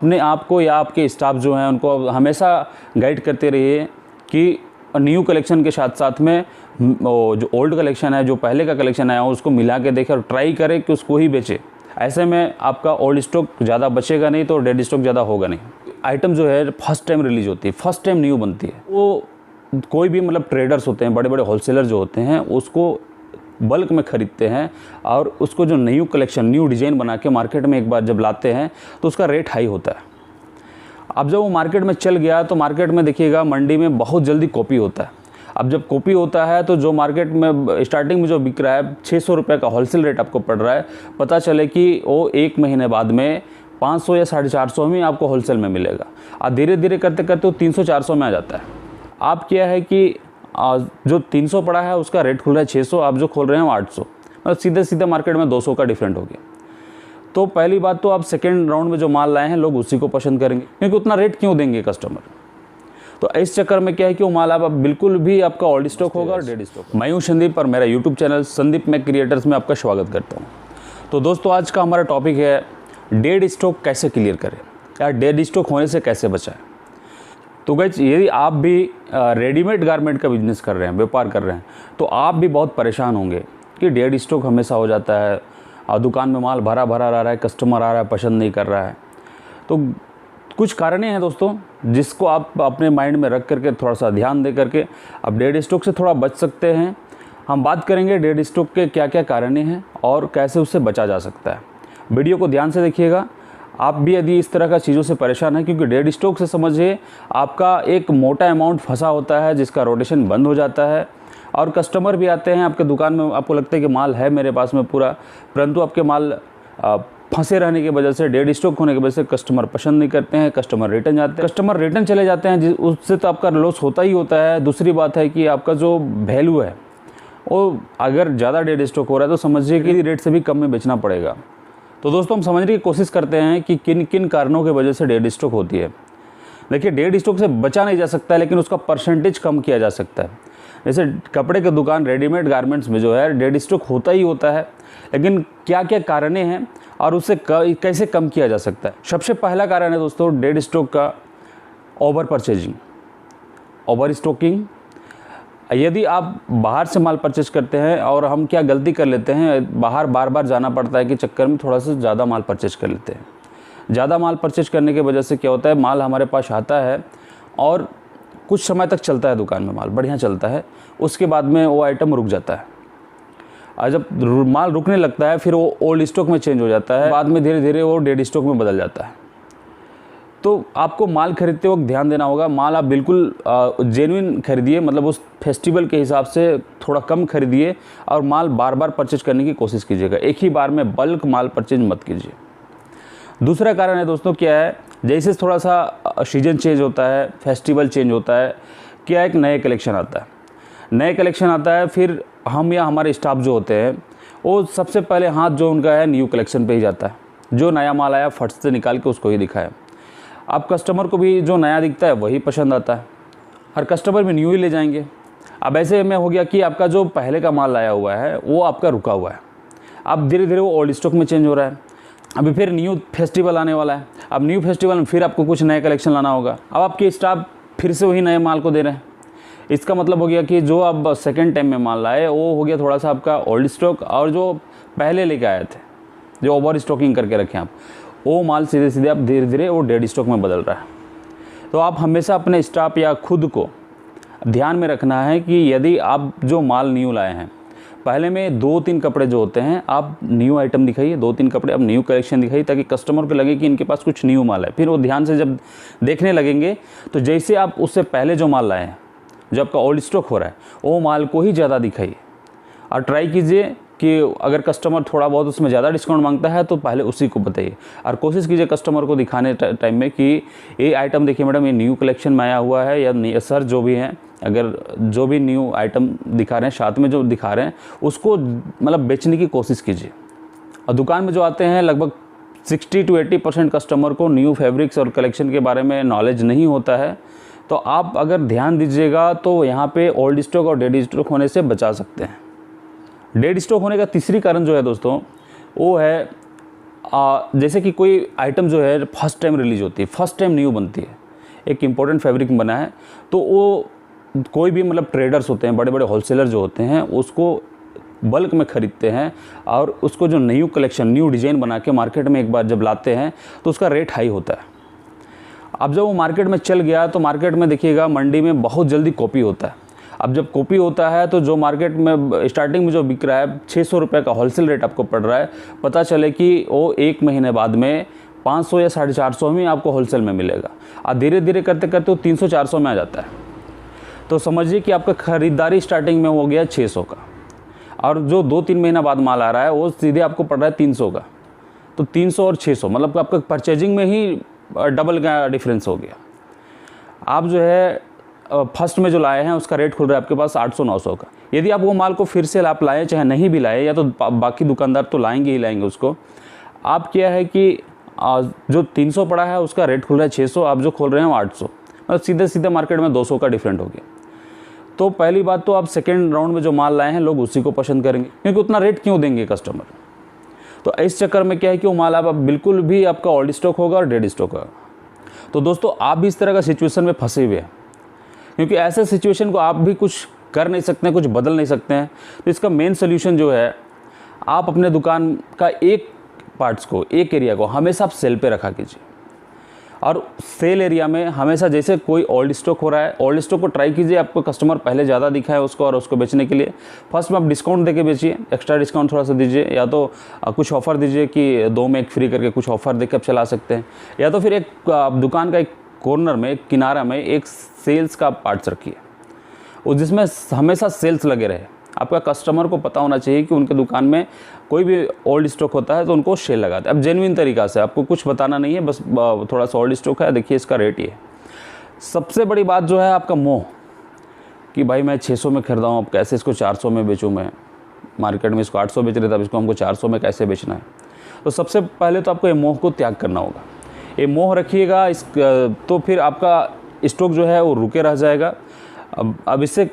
अपने आप को या आपके स्टाफ जो हैं उनको हमेशा गाइड करते रहिए कि न्यू कलेक्शन के साथ साथ में जो ओल्ड कलेक्शन है, जो पहले का कलेक्शन आया हो, उसको मिला के देखें और ट्राई करें कि उसको ही बेचें। ऐसे में आपका ओल्ड स्टॉक ज़्यादा बचेगा नहीं तो डेड स्टॉक ज़्यादा होगा नहीं। आइटम जो है फर्स्ट टाइम रिलीज होती है, फर्स्ट टाइम न्यू बनती है, वो कोई भी मतलब ट्रेडर्स होते हैं, बड़े बड़े होलसेलर जो होते हैं, उसको बल्क में ख़रीदते हैं और उसको जो न्यू कलेक्शन, न्यू डिज़ाइन बना के मार्केट में एक बार जब लाते हैं तो उसका रेट हाई होता है। अब जब वो मार्केट में चल गया तो मार्केट में देखिएगा मंडी में बहुत जल्दी कॉपी होता है। अब जब कॉपी होता है तो जो मार्केट में स्टार्टिंग में जो बिक रहा है 600 रुपये का होलसेल रेट आपको पड़ रहा है, पता चले कि वो एक महीने बाद में 500 या 450 में आपको होलसेल में मिलेगा और धीरे धीरे करते करते वो 300-400 में आ जाता है। आप क्या है कि जो 300 पड़ा है उसका रेट खुल रहा है 600, आप जो खोल रहे हैं वो 800, मतलब सीधे सीधे मार्केट में 200 का डिफरेंट हो गया। तो पहली बात तो आप सेकेंड राउंड में जो माल लाए हैं लोग उसी को पसंद करेंगे, क्योंकि उतना रेट क्यों देंगे कस्टमर। तो इस चक्कर में क्या है कि वो माल आप बिल्कुल भी आपका ओल्ड स्टॉक होगा और डेड स्टॉक। मैं हूँ संदीप और मेरा YouTube channel Sandeep Mac creators में आपका स्वागत करता हूँ। तो दोस्तों आज का हमारा टॉपिक है डेड स्टॉक कैसे क्लियर करें या डेड स्टॉक होने से कैसे बचाएं। तो गाइस यदि आप भी रेडीमेड गारमेंट का बिजनेस कर रहे हैं, व्यापार कर रहे हैं, तो आप भी बहुत परेशान होंगे कि डेड स्टॉक हमेशा हो जाता है और दुकान में माल भरा भरा रह रहा है, कस्टमर आ रहा है, पसंद नहीं कर रहा है। तो कुछ कारणें हैं दोस्तों जिसको आप अपने माइंड में रख करके थोड़ा सा ध्यान दे करके आप डेड स्टॉक से थोड़ा बच सकते हैं। हम बात करेंगे डेड स्टॉक के क्या क्या कारणें हैं और कैसे उससे बचा जा सकता है। वीडियो को ध्यान से देखिएगा। आप भी यदि इस तरह का चीज़ों से परेशान हैं, क्योंकि डेड स्टॉक से समझिए आपका एक मोटा अमाउंट फंसा होता है जिसका रोटेशन बंद हो जाता है और कस्टमर भी आते हैं आपके दुकान में, आपको लगता है कि माल है मेरे पास में पूरा, परंतु आपके माल फंसे रहने की वजह से, डेड स्टॉक होने की वजह से कस्टमर पसंद नहीं करते हैं, कस्टमर रिटर्न जाते हैं, कस्टमर रिटर्न चले जाते हैं, उससे तो आपका लॉस होता ही होता है। दूसरी बात है कि आपका जो वैल्यू है वो अगर ज़्यादा डेड स्टॉक हो रहा है तो समझिए कि रेट से भी कम में बेचना पड़ेगा। तो दोस्तों हम समझने की कोशिश करते हैं कि किन किन कारणों की वजह से डेड स्टॉक होती है। देखिए डेड स्टॉक से बचा नहीं जा सकता है, लेकिन उसका परसेंटेज कम किया जा सकता है। जैसे कपड़े के दुकान, रेडीमेड गारमेंट्स में जो है डेड स्टॉक होता ही होता है, लेकिन क्या क्या कारणें हैं और उससे कैसे कम किया जा सकता है। सबसे पहला कारण है दोस्तों डेड स्टॉक का ओवर परचेजिंग, ओवर स्टॉकिंग। यदि आप बाहर से माल परचेज करते हैं और हम क्या गलती कर लेते हैं, बाहर बार बार जाना पड़ता है कि चक्कर में थोड़ा सा ज़्यादा माल परचेज कर लेते हैं। ज़्यादा माल परचेज करने की वजह से क्या होता है, माल हमारे पास आता है और कुछ समय तक चलता है, दुकान में माल बढ़िया चलता है, उसके बाद में वो आइटम रुक जाता है और जब माल रुकने लगता है फिर वो ओल्ड स्टॉक में चेंज हो जाता है, बाद में धीरे धीरे वो डेड स्टॉक में बदल जाता है। तो आपको माल खरीदते वक्त ध्यान देना होगा, माल आप बिल्कुल जेन्युइन खरीदिए, मतलब उस फेस्टिवल के हिसाब से थोड़ा कम खरीदिए और माल बार बार परचेज करने की कोशिश कीजिएगा। एक ही बार में बल्क माल परचेज मत कीजिए। दूसरा कारण है दोस्तों क्या है, जैसे थोड़ा सा सीजन चेंज होता है, फेस्टिवल चेंज होता है, क्या एक नए कलेक्शन आता है, नए कलेक्शन आता है, फिर हम या हमारे स्टाफ जो होते हैं वो सबसे पहले हाथ जो उनका है न्यू कलेक्शन पे ही जाता है। जो नया माल आया फट से निकाल के उसको ही दिखाया। अब कस्टमर को भी जो नया दिखता है वही पसंद आता है, हर कस्टमर भी न्यू ही ले जाएंगे। अब ऐसे में हो गया कि आपका जो पहले का माल आया हुआ है वो आपका रुका हुआ है, अब धीरे धीरे वो ओल्ड स्टॉक में चेंज हो रहा है। अभी फिर न्यू फेस्टिवल आने वाला है, अब न्यू फेस्टिवल में फिर आपको कुछ नया कलेक्शन लाना होगा। अब आपके स्टाफ फिर से वही नए माल को दे रहे हैं। इसका मतलब हो गया कि जो आप सेकेंड टाइम में माल लाए वो हो गया थोड़ा सा आपका ओल्ड स्टॉक, और जो पहले लेके आए थे, जो ओवर स्टॉकिंग करके रखें आप, वो माल सीधे सीधे आप धीरे धीरे वो डेड स्टॉक में बदल रहा है। तो आप हमेशा अपने स्टाफ या खुद को ध्यान में रखना है कि यदि आप जो माल न्यू लाए हैं, पहले में 2-3 कपड़े जो होते हैं आप न्यू आइटम दिखाइए, 2-3 कपड़े आप न्यू कलेक्शन दिखाइए, ताकि कस्टमर को लगे कि इनके पास कुछ न्यू माल है। फिर वो ध्यान से जब देखने लगेंगे तो जैसे आप उससे पहले जो माल लाए हैं, जो आपका ओल्ड स्टॉक हो रहा है, वो माल को ही ज़्यादा दिखाइए और ट्राई कीजिए कि अगर कस्टमर थोड़ा बहुत उसमें ज़्यादा डिस्काउंट मांगता है तो पहले उसी को बताइए और कोशिश कीजिए कस्टमर को दिखाने टाइम में कि ये आइटम देखिए मैडम, ये न्यू कलेक्शन में आया हुआ है, या सर जो भी हैं, अगर जो भी न्यू आइटम दिखा रहे हैं, साथ में जो दिखा रहे हैं उसको मतलब बेचने की कोशिश कीजिए। और दुकान में जो आते हैं लगभग 60-80% कस्टमर को न्यू फैब्रिक्स और कलेक्शन के बारे में नॉलेज नहीं होता है। तो आप अगर ध्यान दीजिएगा तो यहाँ पे ओल्ड स्टॉक और डेड स्टॉक होने से बचा सकते हैं। डेड स्टॉक होने का तीसरी कारण जो है दोस्तों वो है जैसे कि कोई आइटम जो है फर्स्ट टाइम रिलीज होती है, फर्स्ट टाइम न्यू बनती है, एक इम्पोर्टेंट फैब्रिक में बना है, तो वो कोई भी मतलब ट्रेडर्स होते हैं, बड़े बड़े होलसेलर जो होते हैं, उसको बल्क में ख़रीदते हैं और उसको जो न्यू कलेक्शन, न्यू डिज़ाइन बना के मार्केट में एक बार जब लाते हैं तो उसका रेट हाई होता है। अब जब वो मार्केट में चल गया तो मार्केट में देखिएगा मंडी में बहुत जल्दी कॉपी होता है। अब जब कॉपी होता है तो जो मार्केट में स्टार्टिंग में जो बिक रहा है 600 रुपये का होलसेल रेट आपको पड़ रहा है, पता चले कि वो 1 महीने बाद में 500 या 450 में आपको होलसेल में मिलेगा और धीरे धीरे करते करते वो 300-400 में आ जाता है। तो समझिए कि आपका ख़रीदारी स्टार्टिंग में हो गया 600 का, और जो 2-3 महीना बाद माल आ रहा है वो सीधे आपको पड़ रहा है 300 का। तो 300 और 600 मतलब आपका परचेजिंग में ही डबल का डिफरेंस हो गया। आप जो है फर्स्ट में जो लाए हैं उसका रेट खुल रहा है आपके पास 800-900 का। यदि आप वो माल को फिर से आप लाएँ, चाहे नहीं भी लाए, या तो बाकी दुकानदार तो लाएंगे ही लाएंगे उसको, आप क्या है कि जो 300 पड़ा है उसका रेट खुल रहा है 600, आप जो खोल रहे हैं वो 800, मतलब सीधे सीधे मार्केट में 200 का डिफरेंट हो गया। तो पहली बात तो आप सेकेंड राउंड में जो माल लाए हैं लोग उसी को पसंद करेंगे, क्योंकि उतना रेट क्यों देंगे कस्टमर। तो इस चक्कर में क्या है कि वो माल आप बिल्कुल भी आपका ओल्ड स्टॉक होगा और डेड स्टॉक होगा। तो दोस्तों आप भी इस तरह का सिचुएशन में फंसे हुए हैं, क्योंकि ऐसे सिचुएशन को आप भी कुछ कर नहीं सकते हैं, कुछ बदल नहीं सकते हैं। तो इसका मेन सोल्यूशन जो है, आप अपने दुकान का एक पार्ट्स को, एक एरिया को हमेशा आप सेल पे रखा कीजिए, और सेल एरिया में हमेशा जैसे कोई ओल्ड स्टॉक हो रहा है, ओल्ड स्टॉक को ट्राई कीजिए, आपको कस्टमर पहले ज़्यादा दिखा है उसको, और उसको बेचने के लिए फर्स्ट में आप डिस्काउंट देके बेचिए, एक्स्ट्रा डिस्काउंट थोड़ा सा दीजिए, या तो कुछ ऑफ़र दीजिए कि 2 में 1 फ्री करके कुछ ऑफ़र देके आप चला सकते हैं, या तो फिर एक दुकान का एक कॉर्नर में, एक किनारा में एक सेल्स का पार्ट्स रखिए, और जिसमें हमेशा सेल्स लगे रहे। आपका कस्टमर को पता होना चाहिए कि उनके दुकान में कोई भी ओल्ड स्टॉक होता है तो उनको सेल लगाते हैं। अब जेन्युइन तरीक़ा से, आपको कुछ बताना नहीं है, बस थोड़ा सा ओल्ड स्टॉक है, देखिए इसका रेट ये। सबसे बड़ी बात जो है आपका मोह, कि भाई मैं 600 में खरीदा हूँ, अब कैसे इसको 400 में बेचूँ, मैं मार्केट में इसको 800 बेच रहे थे, अब इसको हमको 400 में कैसे बेचना है। तो सबसे पहले तो आपको ये मोह को त्याग करना होगा। ये मोह रखिएगा, तो फिर आपका स्टॉक जो है वो रुके रह जाएगा। अब इससे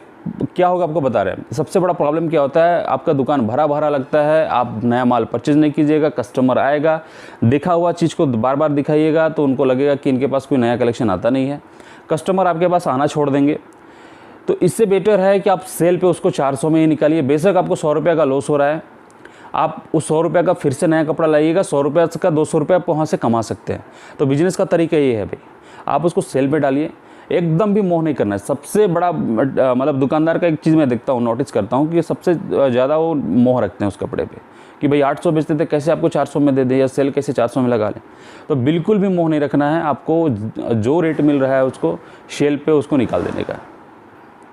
क्या होगा आपको बता रहे हैं। सबसे बड़ा प्रॉब्लम क्या होता है, आपका दुकान भरा भरा लगता है, आप नया माल परचेज नहीं कीजिएगा, कस्टमर आएगा, देखा हुआ चीज़ को बार बार दिखाइएगा तो उनको लगेगा कि इनके पास कोई नया कलेक्शन आता नहीं है, कस्टमर आपके पास आना छोड़ देंगे। तो इससे बेटर है कि आप सेल पे उसको 400 में ही निकालिए। बेशक आपको 100 रुपये का लॉस हो रहा है, आप उस 100 रुपये का फिर से नया कपड़ा लाइएगा, 100 रुपये का 200 रुपये आप वहाँ से कमा सकते हैं। तो बिजनेस का तरीका ये है भाई, आप उसको सेल पे डालिए, एकदम भी मोह नहीं करना है। सबसे बड़ा मतलब दुकानदार का एक चीज़ मैं देखता हूँ, नोटिस करता हूँ कि सबसे ज़्यादा वो मोह रखते हैं उस कपड़े पे, कि भाई 800 बेचते थे, कैसे आपको 400 में दे दें, या सेल कैसे 400 में लगा लें। तो बिल्कुल भी मोह नहीं रखना है, आपको जो रेट मिल रहा है उसको सेल पे उसको निकाल देने का है।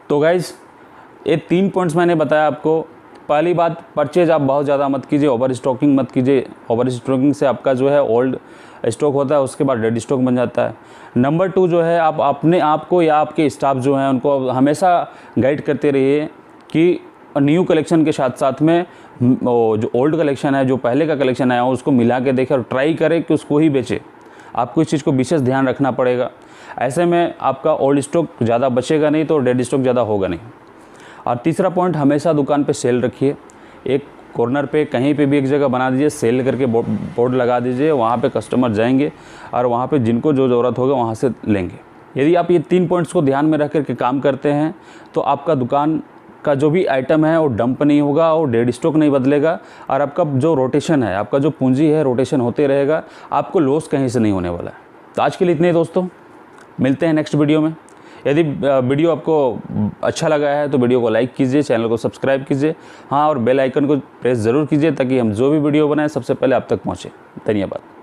तो गाइज़ ये 3 पॉइंट्स मैंने बताया आपको। पहली बात, परचेज आप बहुत ज़्यादा मत कीजिए, ओवर स्टॉकिंग मत कीजिए। ओवर स्टॉकिंग से आपका जो है ओल्ड स्टॉक होता है, उसके बाद डेड स्टॉक बन जाता है। नंबर 2 जो है, आप अपने आप को या आपके स्टाफ जो हैं उनको हमेशा गाइड करते रहिए कि न्यू कलेक्शन के साथ साथ में जो ओल्ड कलेक्शन है, जो पहले का कलेक्शन है, उसको मिला के देखें और ट्राई करें कि उसको ही बेचें। आपको इस चीज़ को विशेष ध्यान रखना पड़ेगा। ऐसे में आपका ओल्ड स्टॉक ज़्यादा बचेगा नहीं, तो डेड स्टॉक ज़्यादा होगा नहीं। और तीसरा पॉइंट, हमेशा दुकान पे सेल रखिए। एक कॉर्नर पे कहीं पे भी एक जगह बना दीजिए, सेल करके बोर्ड लगा दीजिए, वहाँ पे कस्टमर जाएंगे और वहाँ पे जिनको जो ज़रूरत होगा वहाँ से लेंगे। यदि आप ये 3 पॉइंट्स को ध्यान में रख करके काम करते हैं तो आपका दुकान का जो भी आइटम है वो डंप नहीं होगा और डेड स्टॉक नहीं बदलेगा, और आपका जो रोटेशन है, आपका जो पूंजी है, रोटेशन होते रहेगा, आपको लॉस कहीं से नहीं होने वाला है। तो आज के लिए इतने ही दोस्तों, मिलते हैं नेक्स्ट वीडियो में। यदि वीडियो आपको अच्छा लगा है तो वीडियो को लाइक कीजिए, चैनल को सब्सक्राइब कीजिए, हाँ, और बेल आइकन को प्रेस ज़रूर कीजिए ताकि हम जो भी वीडियो बनाएं सबसे पहले आप तक पहुँचे। धन्यवाद।